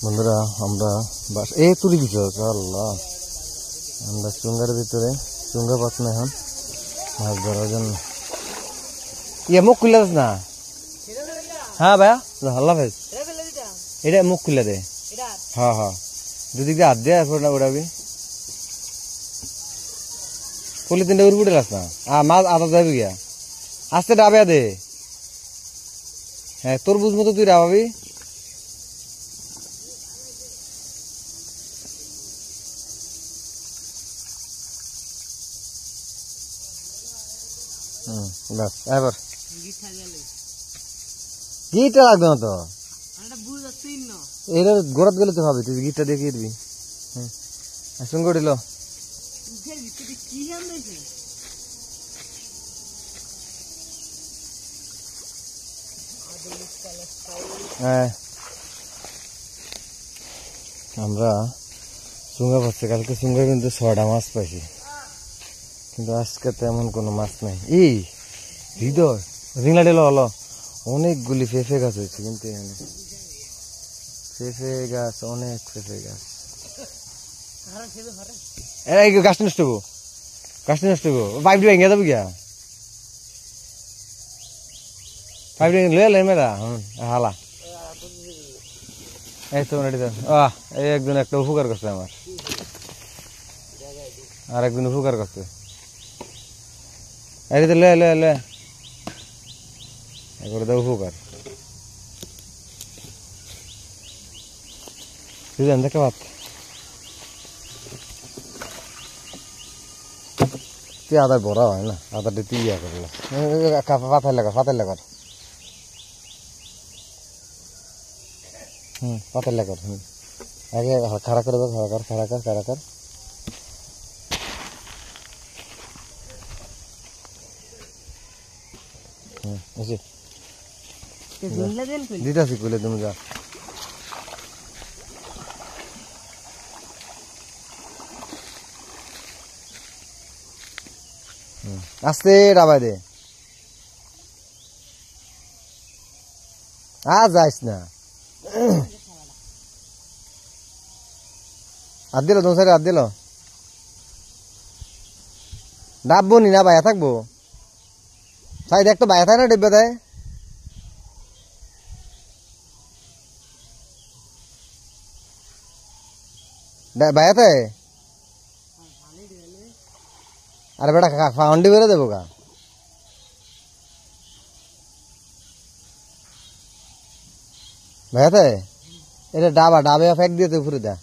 বন্ধুরা আমরা বাস তুলি দিতে আল্লাহ আমরা চুঙ্গার ভিতরে চুঙ্গা পাত না এখন মাছ ধরার জন্য মুখ খুলে না। হ্যাঁ ভাইয়া আল্লাহ হাফেজ। এটা মুখ খুলে দে। হ্যাঁ হ্যাঁ দুদিক দিয়ে হাত দিয়ে উড়াবি পলি তিনটা উড়ে উঠে লাস না মাছ আদা যাবি গিয়া আস্তে ডাবে দে। হ্যাঁ তোর বুঝ মতো তুই ডাবাবি। বাস এবার গিটটা লাগবে না তো এটা গোড়াত গেলে তো ভাবি তুই গিটটা দেখিয়ে দিবি। সঙ্গে উঠিল হ্যাঁ আমরা চুঙ্গা পাচ্ছি কালকে চুঙ্গা কিন্তু 6টা মাছ পাইছি কিন্তু আজকে তেমন কোনো মাছ নাই। এই হৃদয় রিংলা দিল হলো অনেকগুলি পেঁপে গাছ হয়েছে কিন্তু এখানে পেঁপে গাছ অনেক পেঁপে গাছ। এই গাছটা নষ্ট হবো গাছটা নষ্ট হবো পাইপটি ভেঙে যাবে গিয়া পাইপটি লয়ে লাই মেরা হালা এই তো এই একজন একটা উপকার করছে আমার আর একজন উপকার করছে এই তো লে লে লে করে দাও উপকার বুঝলেন দেখে ভাত তুই আদার বড়া হয় না আদারটা তুই ইয়া করলো পাথার লাগার পাতার লাগার আগে খাড়া করে দাও খাড়া কর দিতাছি কইলে তুমি যা আস্তে ডাবাই দে যাইস না হাত দিল তোমার সাইডে হাত দিল ডাববো নি না বাইয়া থাকবো সাইড একটা বাইয়া থাকে না ডিব্বা দেয় বাইয়া থাকে আরে বেটা ফাউন্ডি বেরো দেবো কা ভাইয়া থাকে এটা ডাবে ফেক দিয়ে তো উপরে দা